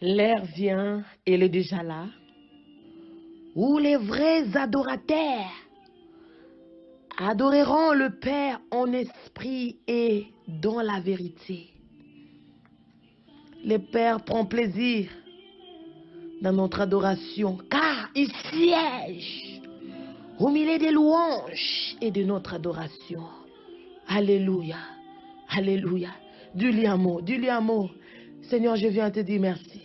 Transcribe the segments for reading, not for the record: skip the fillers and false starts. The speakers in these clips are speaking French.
L'heure vient, elle est déjà là, où les vrais adorateurs adoreront le Père en esprit et dans la vérité. Le Père prend plaisir dans notre adoration, car il siège au milieu des louanges et de notre adoration. Alléluia, alléluia. Dis-lui un mot, dis-lui un mot. Seigneur, je viens te dire merci.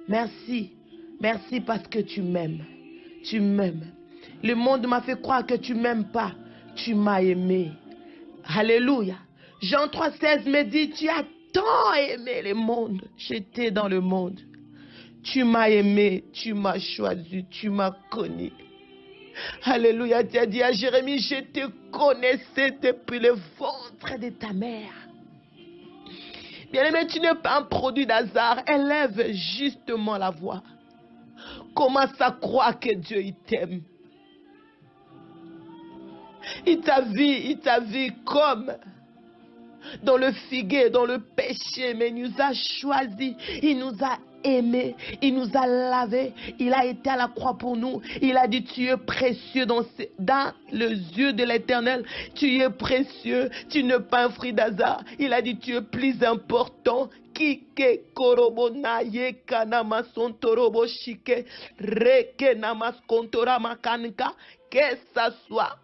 Merci, merci parce que tu m'aimes. Tu m'aimes. Le monde m'a fait croire que tu m'aimes pas. Tu m'as aimé. Alléluia. Jean 3,16 me dit, tu as tant aimé le monde. J'étais dans le monde. Tu m'as aimé, tu m'as choisi, tu m'as connu. Alléluia. Tu as dit à Jérémie, je te connaissais depuis le ventre de ta mère. Bien-aimé, tu n'es pas un produit d'hasard. Élève justement la voix. Commence à croire que Dieu il t'aime. Il t'a vu comme dans le figuier, dans le péché, mais il nous a choisis, il nous a aimés, il nous a lavés, il a été à la croix pour nous. Il a dit, tu es précieux dans les yeux de l'Éternel, tu es précieux, tu n'es pas un fruit d'hasard. Il a dit, tu es plus important que ça soit.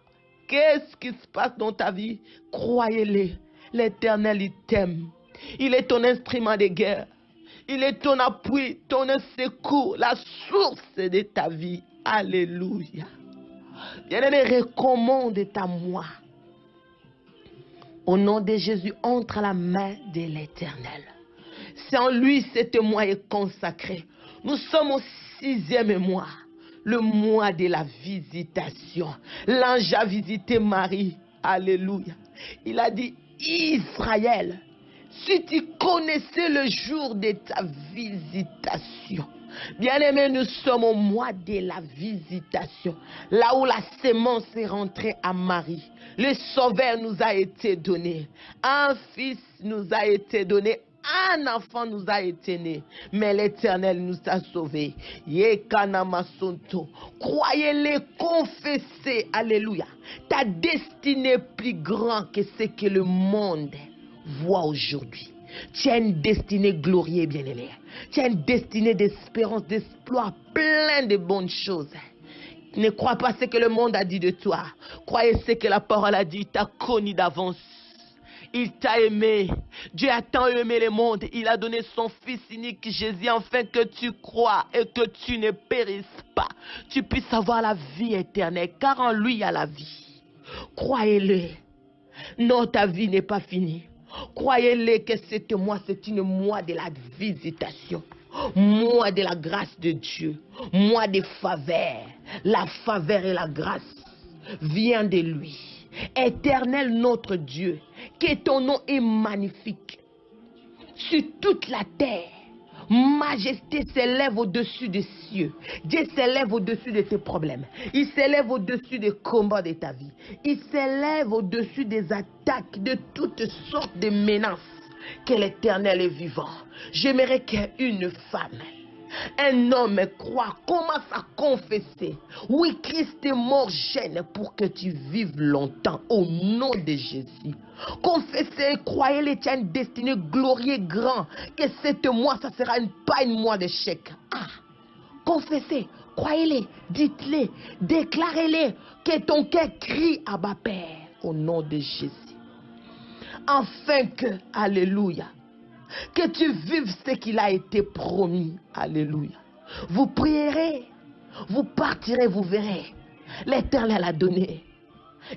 Qu'est-ce qui se passe dans ta vie? Croyez-le, l'Éternel, il t'aime. Il est ton instrument de guerre. Il est ton appui, ton secours, la source de ta vie. Alléluia. Bien-aimé, recommande à moi. Au nom de Jésus, entre à la main de l'Éternel. C'est en lui cet mois est consacré. Nous sommes au 6e mois. Le mois de la visitation. L'ange a visité Marie. Alléluia. Il a dit, Israël, si tu connaissais le jour de ta visitation. Bien-aimés, nous sommes au mois de la visitation. Là où la sémence est rentrée à Marie. Le sauveur nous a été donné. Un fils nous a été donné. Un enfant nous a été né, mais l'Éternel nous a sauvés. Croyez-le, confessez, alléluia. Ta destinée est plus grande que ce que le monde voit aujourd'hui. Tu as une destinée glorieuse, bien-aimée. Tu as une destinée d'espérance, d'espoir, plein de bonnes choses. Ne crois pas ce que le monde a dit de toi. Croyez ce que la parole a dit, il t'a connu d'avance. Il t'a aimé. Dieu a tant aimé le monde. Il a donné son Fils unique, Jésus, afin que tu crois et que tu ne périsses pas. Tu puisses avoir la vie éternelle, car en lui il y a la vie. Croyez-le. Non, ta vie n'est pas finie. Croyez-le que ce mois, c'est une mois de la visitation. Mois de la grâce de Dieu. Mois de faveur. La faveur et la grâce viennent de lui. Éternel notre Dieu, que ton nom est magnifique sur toute la terre. Majesté s'élève au-dessus des cieux. Dieu s'élève au-dessus de tes problèmes. Il s'élève au-dessus des combats de ta vie. Il s'élève au-dessus des attaques, de toutes sortes de menaces. Que l'Éternel est vivant. J'aimerais qu'une femme, un homme croit, commence à confesser. Oui, Christ est mort jeune pour que tu vives longtemps au nom de Jésus. Confessez, croyez-le, tu as une destinée glorieuse grand. Que ce mois, ça sera pas un mois d'échec. Ah, confessez, croyez-le, dites-le, déclarez-le, que ton cœur crie à Abba Père au nom de Jésus. Afin que, alléluia, que tu vives ce qu'il a été promis. Alléluia. Vous prierez, vous partirez, vous verrez. L'Éternel a donné.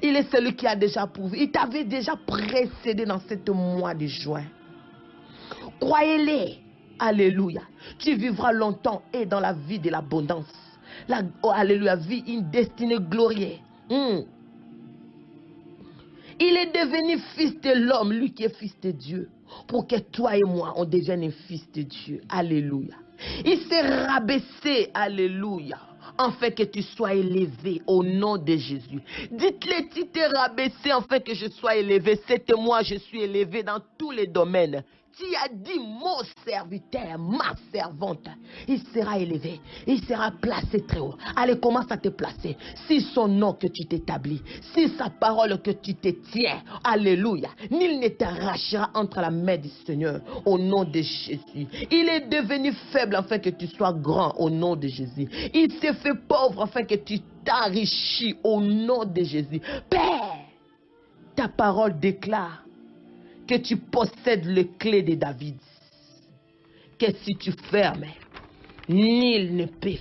Il est celui qui a déjà prouvé. Il t'avait déjà précédé dans ce mois de juin. Croyez-le. Alléluia. Tu vivras longtemps et dans la vie de l'abondance. Alléluia. Vie, une destinée glorieuse. Il est devenu fils de l'homme, lui qui est fils de Dieu, pour que toi et moi, on devienne un fils de Dieu. Alléluia. Il s'est rabaissé, alléluia, afin que tu sois élevé au nom de Jésus. Dites-le, tu t'es rabaissé afin que je sois élevé. C'est moi, je suis élevé dans tous les domaines. Tu as dit, mon serviteur, ma servante, il sera élevé, il sera placé très haut. Allez, commence à te placer. Si son nom que tu t'établis, si sa parole que tu te tiens, alléluia, nul ne t'arrachera entre la main du Seigneur au nom de Jésus. Il est devenu faible afin que tu sois grand au nom de Jésus. Il s'est fait pauvre afin que tu t'enrichis au nom de Jésus. Père, ta parole déclare que tu possèdes les clés de David. Que si tu fermes, nul ne peut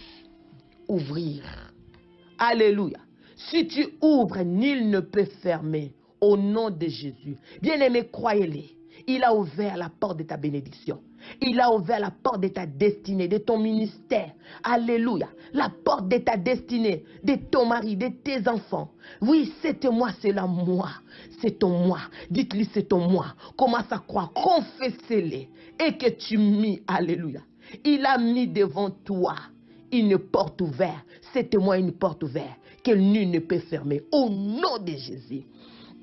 ouvrir. Alléluia. Si tu ouvres, nul ne peut fermer. Au nom de Jésus. Bien-aimé, croyez-le. Il a ouvert la porte de ta bénédiction. Il a ouvert la porte de ta destinée, de ton ministère. Alléluia. La porte de ta destinée, de ton mari, de tes enfants. Oui, c'est moi, c'est la moi. C'est ton moi. Dites-lui, c'est ton moi. Commence à croire. Confessez-le. Et que tu mis, alléluia. Il a mis devant toi une porte ouverte. C'est moi une porte ouverte que nul ne peut fermer. Au nom de Jésus.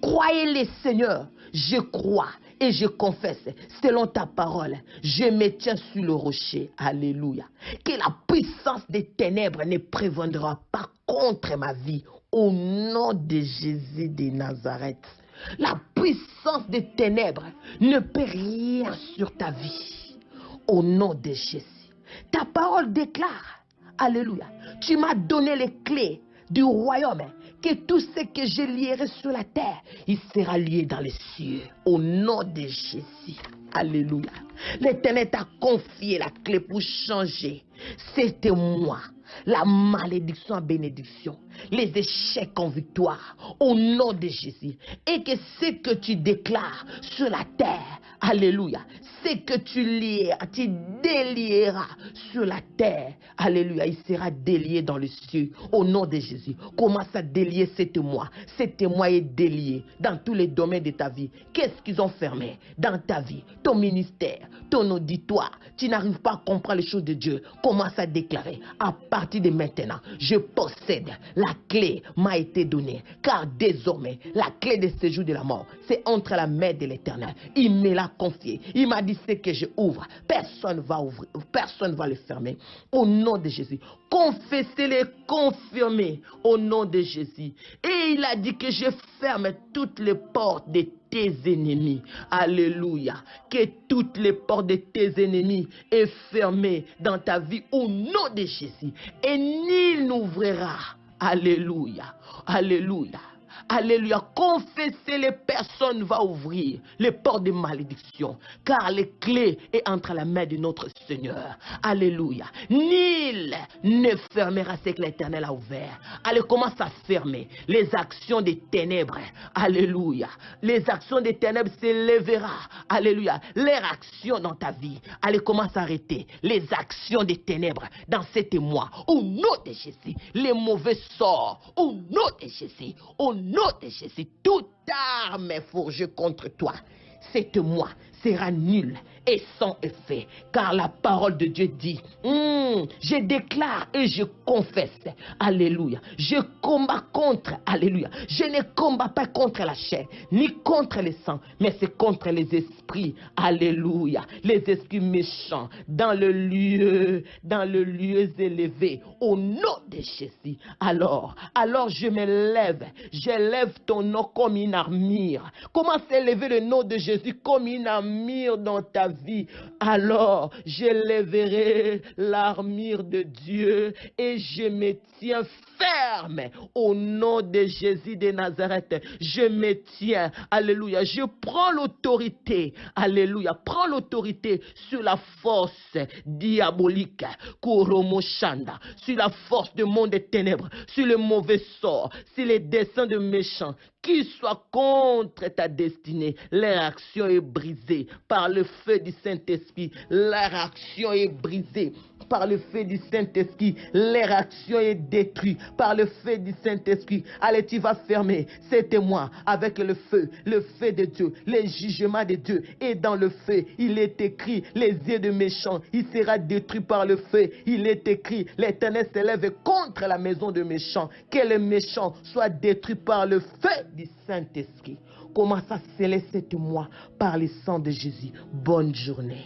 Croyez-le, Seigneur. Je crois et je confesse selon ta parole. Je me tiens sur le rocher. Alléluia. Que la puissance des ténèbres ne prévaudra pas contre ma vie. Au nom de Jésus de Nazareth. La puissance des ténèbres ne peut rien sur ta vie. Au nom de Jésus. Ta parole déclare. Alléluia. Tu m'as donné les clés du royaume. Que tout ce que je lierai sur la terre, il sera lié dans les cieux. Au nom de Jésus. Alléluia. L'Éternel t'a confié la clé pour changer. C'était moi. La malédiction en bénédiction. Les échecs en victoire. Au nom de Jésus. Et que ce que tu déclares sur la terre. Alléluia. Ce que tu lieras, tu délieras sur la terre. Alléluia. Il sera délié dans le ciel. Au nom de Jésus. Commence à délier cet mois. Cet mois est délié dans tous les domaines de ta vie. Qu'est-ce qu'ils ont fermé dans ta vie? Ton ministère, ton auditoire. Tu n'arrives pas à comprendre les choses de Dieu. Commence à déclarer. À partir de maintenant, je possède la clé m'a été donnée. Car désormais, la clé de séjour de la mort, c'est entre la main de l'Éternel. Il me l'a confié. Il m'a dit ce que je ouvre. Personne ne va ouvrir. Personne ne va le fermer. Au nom de Jésus. Confessez-les, confirmez au nom de Jésus. Et il a dit que je ferme toutes les portes de tes ennemis. Alléluia. Que toutes les portes de tes ennemis est fermées dans ta vie au nom de Jésus. Et nul n'ouvrira. Alléluia. Alléluia. Alléluia. Confessez les personnes va ouvrir les portes de malédiction. Car les clés est entre la main de notre Seigneur. Alléluia. Nul ne fermera ce que l'Éternel a ouvert. Allez, commence à fermer les actions des ténèbres. Alléluia. Les actions des ténèbres s'élèvera. Alléluia. Leurs actions dans ta vie. Allez, commence à arrêter les actions des ténèbres dans cet mois. Au nom de Jésus. Les mauvais sorts. Au nom de Jésus. Au nom de Jésus, toute arme forgée contre toi, c'est moi, sera nul et sans effet. Car la parole de Dieu dit, je déclare et je confesse. Alléluia. Je combats contre, alléluia. Je ne combats pas contre la chair, ni contre le sang, mais c'est contre les esprits. Alléluia. Les esprits méchants dans le lieu élevé. Au nom de Jésus. Alors je me lève. J'élève ton nom comme une armure. Commence à élever le nom de Jésus comme une armure dans ta vie. Alors j'élèverai l'armure de Dieu et je me tiens ferme au nom de Jésus de Nazareth. Je me tiens, alléluia. Je prends l'autorité, alléluia. Prends l'autorité sur la force diabolique, Kuromoshanda, sur la force du monde des ténèbres, sur le mauvais sort, sur les desseins de méchants qui soient contre ta destinée. Leur action est brisée par le feu du Saint-Esprit. Leur action est brisée par le feu du Saint-Esprit. Leur action est détruite par le feu du Saint-Esprit. Allez, tu vas fermer ces témoins avec le feu de Dieu, les jugements de Dieu. Et dans le feu, il est écrit, les yeux de méchants, il sera détruit par le feu. Il est écrit, l'Éternel s'élève contre la maison de méchants. Que les méchants soient détruits par le feu du Saint-Esprit. commence à sceller cette mois par le sang de Jésus. Bonne journée.